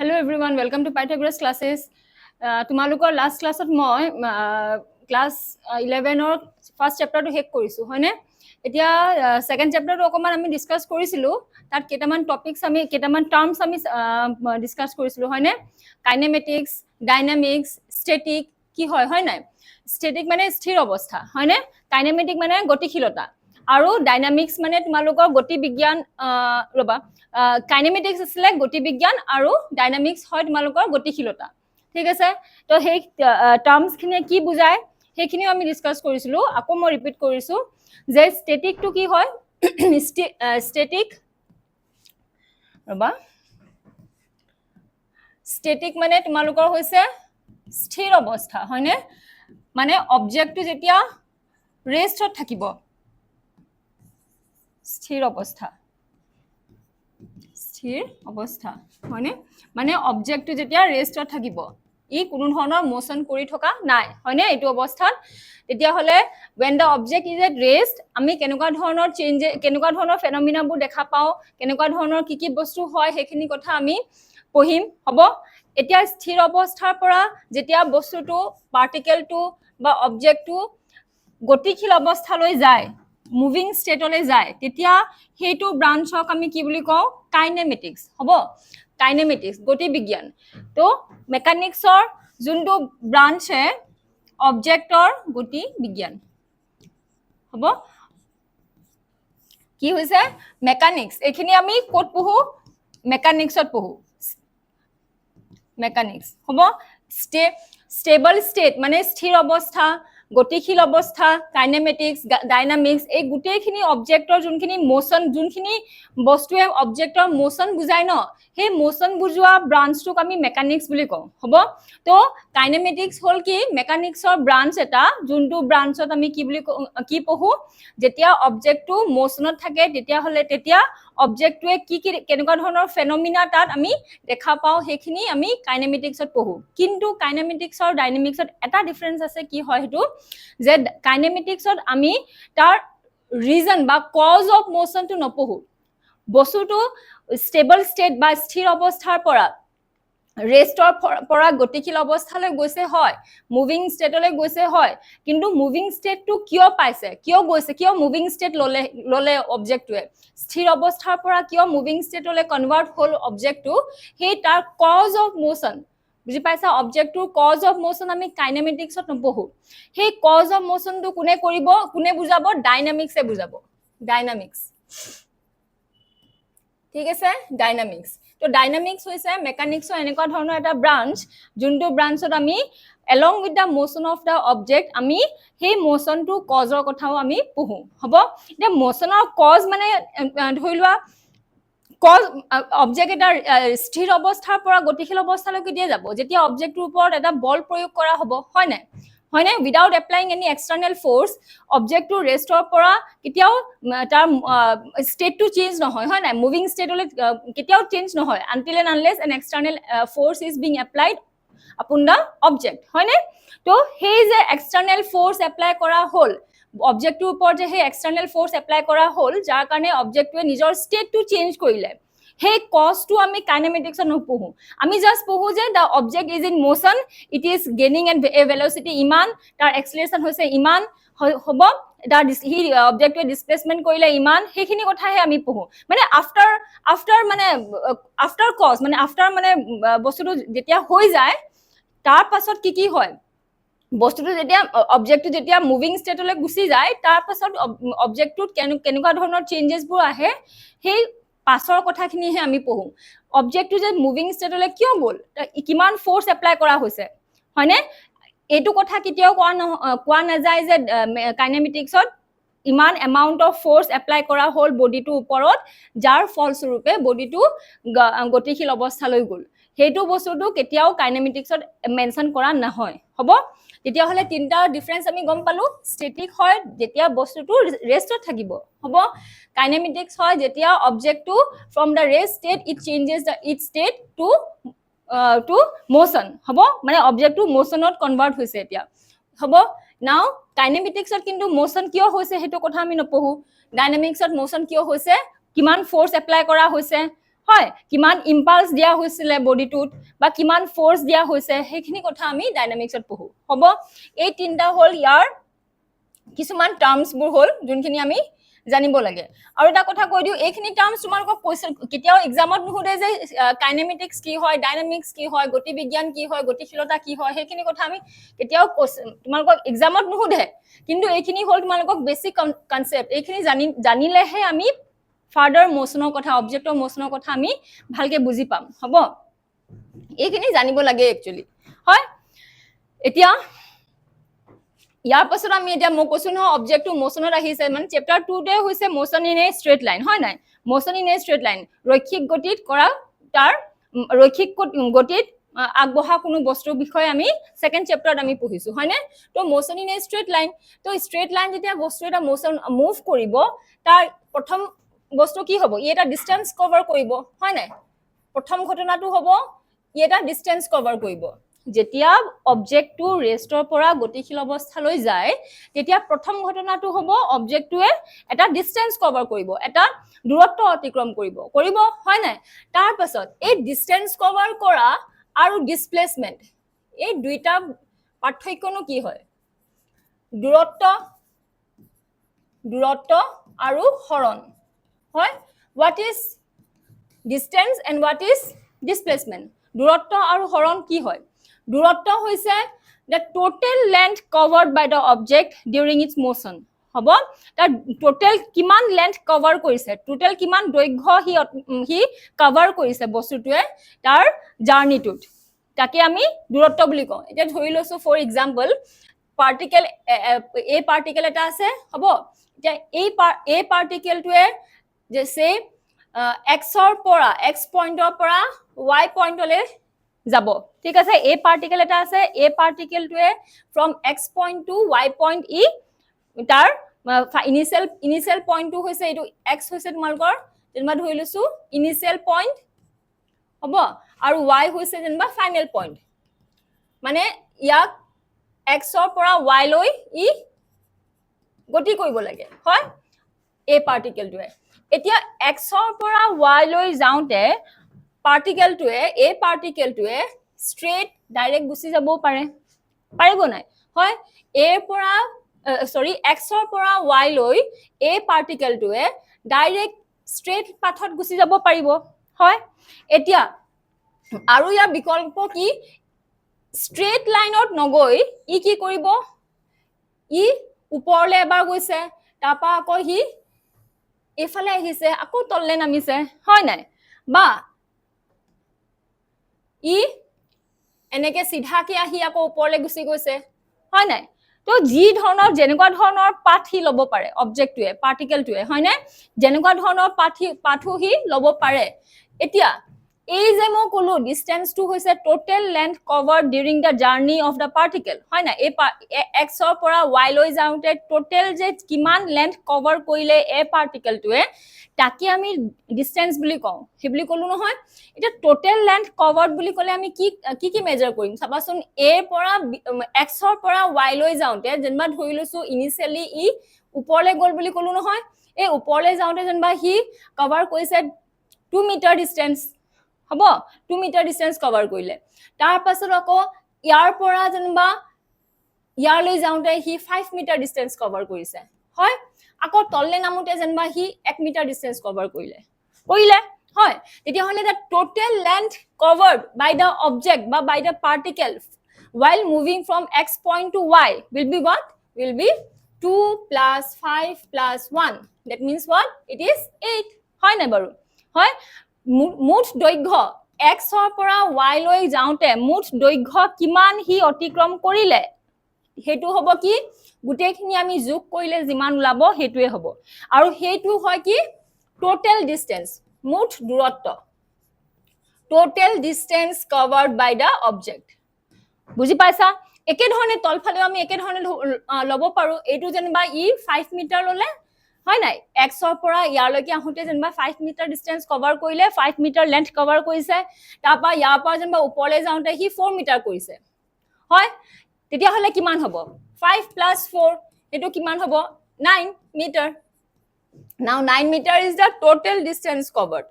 Hello everyone, welcome to Pythagoras classes. তোমালোকৰ last classত মই class 11 or first chapter to শেষ কৰিছো হয়নে এতিয়া second chapter to অকমান আমি ডিসকাস কৰিছিলো তাত কেটামান টপিকস আমি কেটামান টাৰ্মস আমি ডিসকাস কৰিছিলো হয়নে কাইনেমেটিক্স ডাইনামিক্স স্ট্যাটিক কি হয় হয় নাই স্ট্যাটিক মানে স্থিৰ অৱস্থা হয়নে কাইনেমেটিক মানে গতিশীলতা আৰু ডাইনামিক্স মানে তোমালোকৰ গতি বিজ্ঞান ৰবা কাইনেমেটিক্স আসলে গতি বিজ্ঞান আৰু ডাইনামিক্স হয় তোমালোকৰ গতিশীলতা ঠিক আছে তো সেই টাৰ্মস খিনি কি বুজায় সেইখিনিও আমি ডিসকাস কৰিছিলো আকৌ মই ৰিপিট কৰিছো যে স্ট্যাটিক টু কি হয় স্ট্যাটিক ৰবা স্ট্যাটিক মানে তোমালোকৰ হৈছে স্থিৰ অৱস্থা হয়নে মানে অবজেক্টটো যেতিয়া ৰেষ্টত থাকিব স্থিৰ অৱস্থা হয়নে মানে অবজেক্টটো যেতিয়া ৰেষ্টত থাকিব ই কোনো ধৰণৰ মোশন কৰি থকা নাই হয়নে এইটো অৱস্থাত তেতিয়া হলে when the object is at rest আমি কেনেকুৱা ধৰণৰ চেঞ্জ কেনেকুৱা ধৰণৰ ফেনোমেনাবোৰ দেখা পাও কেনেকুৱা ধৰণৰ কি বস্তু হয় সেইখিনি কথা আমি পঢ়িম হ'ব এতিয়া স্থিৰ অৱস্থাৰ পৰা যেতিয়া বস্তুটো পাৰ্টিকেলটো বা অবজেক্টটো গতিশীল অৱস্থালৈ যায় মুভিং ষ্টেটলৈ যায় তেতিয়া হেতু ব্ৰাঞ্চক আমি কি বুলি কওঁ কাইনেমেটিক্স হ'ব কাইনেমেটিক্স গতি বিজ্ঞান তো মেকানিক্সৰ যোনটো ব্ৰাঞ্চে অবজেক্টৰ গতি বিজ্ঞান হ'ব কি হৈছে মেকানিক্স এখিনি আমি কোড পঢ়ো মেকানিক্সত পঢ়ো মেকানিক্স হ'ব স্টেবল ষ্টেট মানে স্থিৰ অৱস্থা গতিশীল অৱস্থা কাইনেমেটিক্স ডাইনামিক্স এই গুটেইখিনি অবজেক্টৰ যোনখিনি মোশন যোনখিনি বস্তুৱে অবজেক্টৰ মোশন বুজায় ন সেই মোশন বুজোৱা ব্ৰাঞ্চটোক আমি মেকানিক্স বুলি কওঁ হ'ব তো কাইনেমেটিক্স হল কি মেকানিক্সৰ ব্ৰাঞ্চ এটা যোনটো ব্ৰাঞ্চত আমি কি বুলি কি পঢ়ো যেতিয়া অবজেক্টটো মোশনত থাকে তেতিয়া হলে তেতিয়া অবজেক্টটোৱে কি কেনেকুৱা ধৰণৰ ফেনোমেনা তাত আমি দেখা পাও সেইখিনি আমি কাইনেমেটিক্সত পঢ়ো কিন্তু কাইনেমেটিক্স আৰু ডাইনামিক্সত এটা ডিফাৰেন্স আছে কি হয় হেতু যে কাইনেমেটিক্সত আমি তাৰ ৰিজন বা কজ অফ মোশন টু নপঢ়ো বস্তুটো স্টেবল ষ্টেট বা স্থিৰ অৱস্থাৰ পৰা ৰেষ্টৰ পৰা গতিশীল অৱস্থালৈ গৈছে হয় মুভিং ষ্টেটলৈ গৈছে হয় কিন্তু মুভিং ষ্টেটটো কিয় পাইছে কিয় গৈছে কিয় মুভিং ষ্টেট ললে অবজেক্টটোৱে স্থিৰ অৱস্থাৰ পৰা কিয় মুভিং ষ্টেটলৈ কনভাৰ্ট হ'ল অবজেক্টটো সেই তাৰ কজ অফ মোশন বুজি পাইছা অবজেক্টটোৰ কজ অফ মোশন আমি কাইনেমেটিক্সত নপঢ়ো সেই কজ অফ মোশনটো কোনে কৰিব কোনে বুজাব ডাইনামিক্সে বুজাব ডাইনামিক্স ঠিক আছে ডাইনামিক্স তো ডাইনামিক্স হৈছে মেকানিক্সৰ এনেকুৱা ধৰণৰ এটা ব্ৰাঞ্চ যোনটো ব্ৰাঞ্চত আমি along with the motion of the object আমি সেই মোশনটো কজৰ কথাও আমি পঢ়ো হ'ব এতিয়া মোশনৰ কজ মানে ধৰি লোৱা কজ অবজেক্ট এটা স্থিৰ অৱস্থাৰ পৰা গতিশীল অৱস্থালৈ কেতিয়া যাব যেতিয়া অবজেক্টৰ ওপৰত এটা বল প্ৰয়োগ কৰা হ'ব হয় নাই হয়নে without applying any external force অবজেক্টটো ৰেষ্টৰ পৰা কেতিয়াও তাৰ ষ্টেটটো চেঞ্জ নহয় হয় নাই মুভিং ষ্টেটলৈ কেতিয়াও চেঞ্জ নহয় until and unless N external force is being applied upon the object হয় নে তো সেই যে এক্সটাৰ্নেল ফোৰ্স এপ্লাই কৰা হ'ল অবজেক্টৰ ওপৰত যে সেই এক্সটাৰ্নেল ফোৰ্স এপ্লাই কৰা হ'ল যাৰ কাৰণে অবজেক্টটোৱে নিজৰ ষ্টেটটো চেঞ্জ কৰিলে সেই কজটো আমি কাইনেমেটিক্সত নপঢ়ো আমি জাস্ট পঢ়ো যে the object is in motion it is gaining a velocity ইমান তাৰ acceleration হৈছে ইমান হ'ব তাৰ হি অবজেক্টটোৱে ডিসপ্লেসমেন্ট কৰিলে ইমান সেইখিনি কথাহে আমি পঢ়ো মানে আফটাৰ কজ মানে আফটাৰ মানে বস্তুটো যেতিয়া হৈ যায় তাৰ পাছত কি হয় বস্তুটো যেতিয়া অবজেক্টটো যেতিয়া মুভিং ষ্টেটলৈ গুচি যায় তাৰ পাছত অবজেক্টটোত কেনেকুৱা ধৰণৰ চেঞ্জেছবোৰ আহে সেই পাছৰ কথাখিনিহে আমি পঢ়ো অবজেক্টটো যে মুভিং ষ্টেটলৈ কিয় গ'ল কিমান ফোর্স এপ্লাই কৰা হৈছে হয়নে এইটো কথা কেতিয়াও কোৱা নাযায় যে কাইনেমেটিক্সত ইমান এমাউন্ট অফ ফোৰ্স এপ্লাই কৰা হ'ল বডিটো ওপৰত যাৰ ফলস্বৰূপে বডিটো গতিশীল অৱস্থালৈ গ'ল হেতু বস্তুটো কেতিয়াও কাইনেমেটিক্সত মেনশন কৰা নহয় হ'ব তেতিয়া হলে তিনটা ডিফাৰেন্স আমি গম পালো স্ট্যাটিক হয় যেতিয়া বস্তুটো ৰেষ্টত থাকিব হ'ব কাইনেমেটিক্স হয় যেতিয়া অবজেক্টটো from the rest state it changes the it state to motion হ'ব মানে অবজেক্টটো মোশনত কনভাৰ্ট হৈছে এতিয়া হ'ব নাও কাইনেমেটিক্সত কিন্তু মোশন কিয় হৈছে হেতু কথা আমি নপঢ়ো ডাইনামিক্সত মোশন কিয় হৈছে কিমান ফোর্স এপ্লাই কৰা হৈছে হয় কিমান ইম্পালস দিয়া হৈছিল বডিটোত বা কিমান ফোর্স দিয়া হৈছে সেইখিনি কথা আমি ডাইনামিক্সত পঢ়ো হ'ব এই তিনটা হল ইয়াৰ কিছুমান টাৰ্মস বোৰ হল যোনখিনি আমি জানিব লাগে আৰু এটা কথা কৈ দিও এইখিনি টাৰ্মস তোমালোকক কোৱেশ্চন কেতিয়াও এক্সামত নুহুদে যে কাইনেমেটিক্স কি হয় ডাইনামিক্স কি হয় গতি বিজ্ঞান কি হয় গতিশীলতা কি হয় সেইখিনি কথা আমি কেতিয়াও তোমালোকক এক্সামত নুহুদে কিন্তু এইখিনি হল তোমালোকক বেসিক কনসেপ্ট এইখিনি জানিলেহে আমি ফাৰ্ডাৰ মোশনৰ কথা অবজেক্টৰ মোশনৰ কথা আমি ভালকে বুজি পাম হ'ব এইখিনি জানিব লাগে একচুয়ালি হয় এতিয়া ইয়াৰ পাছত আমি এটা মই কৈছো ন অবজেক্টটো মোশনত আহিছে মানে চেপ্টাৰ 2 তে হৈছে motion in a straight line হয় নাই motion in a straight line ৰৈখিক গতিত কৰা তাৰ ৰৈখিক গতিত আগবঢ়া কোনো বস্তুৰ বিষয়ে আমি সেকেন্ড চেপ্টাৰত আমি পঢ়িছো হয় নে তো motion in a straight line তো স্ট্ৰেট লাইন যেতিয়া বস্তু এটা মোশন মুভ কৰিব তাৰ প্ৰথম বস্তু কি হ'ব ই এটা ডিসটেন্স কভাৰ কৰিব হয় নাই প্ৰথম ঘটনাটো হ'ব ই এটা ডিসটেন্স কভাৰ কৰিব যেতিয়া অবজেক্টটো ৰেষ্টৰ পৰা গতিশীল অৱস্থালৈ যায় তেতিয়া প্ৰথম ঘটনাটো হ'ব অবজেক্টটোৱে এটা ডিসটেন্স কভাৰ কৰিব এটা দূৰত্ব অতিক্ৰম কৰিব হয় নাই তাৰ পাছত এই ডিসটেন্স কভাৰ কৰা আৰু ডিসপ্লেসমেন্ট এই দুইটা পাৰ্থক্যনো কি হয় দূৰত্ব আৰু হৰণ হয় what is distance and what is displacement দূৰত্ব আৰু হৰণ কি হয় দূৰত্ব হৈছে the total length covered by the object during its motion হ'ব তাৰ টোটাল কিমান লেন্থ কভাৰ কৰিছে টোটাল কিমান দৈৰ্ঘ্য হি কভাৰ কৰিছে বস্তুটোৱে তাৰ জাৰ্নিটোত তাকে আমি দূৰত্ব বুলি কওঁ এতিয়া ধৰি লৈছো for example particle a particle এটা আছে হ'ব এতিয়া এই পাৰ্টিকেলটোৱে যে সে এক্সৰ পৰা এক্স পইণ্টৰ পৰা ওয়াই পইণ্টলৈ যাব ঠিক আছে এ পাৰ্টিকেল এটা আছে এ পাৰ্টিকেলটোৱে from X point to Y point ই তাৰ ইনিশিয়াল পইণ্টটো হৈছে এইটো এক্স হৈছে তোমালোকৰ যেনিবা ধৰি লৈছো ইনিশিয়াল পইণ্ট হ'ব আৰু ওয়াই হৈছে যেনিবা ফাইনেল পইণ্ট মানে ইয়াক এক্সৰ পৰা ওয়াই লৈ ই গতি কৰিব লাগে হয় এই পাৰ্টিকেলটোৱে এতিয়া এক্সৰ পৰা ওয়াই লৈ যাওঁতে এই পাৰ্টিকেলটোৱে স্ট্ৰেট ডাইৰেক্ট গুচি যাবও পাৰিব নাই হয় এৰ পৰা এক্সৰ পৰা ওয়াই লৈ এই পাৰ্টিকেলটোৱে ডাইৰেক্ট স্ট্ৰেট পাথত গুচি যাব পাৰিব হয় এতিয়া আৰু ইয়াৰ বিকল্প কি স্ট্ৰেট লাইনত নগৈ ই কি কৰিব ই ওপৰলৈ এবাৰ গৈছে তাৰপা আকৌ হি এফালে আহিছে আকৌ তললে নামিছে হয় নাই বা ই এনেকে সিধাকে আহি আকৌ ওপৰলৈ গুচি গৈছে হয় নাই তো যি ধৰণৰ যেনেকুৱা ধৰণৰ পাথ হি ল'ব পাৰে অবজেক্টটোৱে পাৰ্টিকেলটোৱে হয় নাই যেনেকুৱা ধৰণৰ পাথো হি ল'ব পাৰে এতিয়া এই যে মই কলো ডিসটেন্সটো হৈছে total length cover during the journey of the particle হয় না এই এক্সৰ পৰা ওয়াই লৈ যাওঁতে টোটাল যে কিমান লেন্থ কভাৰ কৰিলে এই পাৰ্টিকেলটোৱে তাকে আমি ডিসটেন্স বুলি কওঁ সেই বুলি কলো নহয় এটা টোটাল লেন্থ কভাৰ্ড বুলি ক'লে আমি কি মেজাৰ কৰিম চাবাচোন এ পৰা এক্সৰ পৰা ওয়াই লৈ যাওঁতে যেনিবা ধৰি লৈছো ইনিশিয়ালি ই ওপৰলৈ গ'ল বুলি কলো নহয় এই ওপৰলৈ যাওঁতে যেনিবা হি কভাৰ কৰিছে 2 মিটাৰ ডিসটেন্স হ'ব 2 মিটাৰ ডিসটেন্স কভাৰ কৰিলে তাৰ পাছত আকৌ ইয়াৰ পৰা যেনিবা ইয়াৰলৈ যাওঁতে হি 5 মিটাৰ ডিসটেন্স কভাৰ কৰিছে হয় আকৌ তললে নামোতে যেনিবা হি 1 মিটাৰ ডিসটেন্স কভাৰ কৰিলে হয় তেতিয়া হলে the total length covered by the object বা by the particle while moving from x point to y will be what will be 2 plus 5 plus 1 that means what it is 8 হয় না বাৰু হয় মুঠ দৈৰ্ঘ্য x ৰ পৰা y লৈ যাওঁতে মুঠ দৈৰ্ঘ্য কিমান হি অতিক্ৰম কৰিলে হেতু হ'ব কি গুটেখিনি আমি যোগ কৰিলে যিমান ওলাব হেতুৱে হ'ব আৰু হেতু হয় কি টোটাল ডিসটেন্স মুঠ দূৰত্ব total distance covered by the object বুজি পাইছা একে ধৰণে তলফালে আমি একে ধৰণে লব পাৰো এইটো যেনিবা ই 5 মিটাৰ ললে হয় নাই x ৰ পৰা ইয়াৰলৈকে আহোতে যেনিবা 5 মিটাৰ ডিসটেন্স কভাৰ কৰিলে 5 মিটাৰ লেন্থ কভাৰ কৰিছে তাৰপা ইয়াৰ পৰা যেনিবা ওপৰলৈ যাওঁতে হি 4 মিটাৰ কৰিছে হয় তেতিয়া হলে কিমান হ'ব 5 plus 4 এটো কিমান হ'ব 9 metre now 9 meter is the total distance covered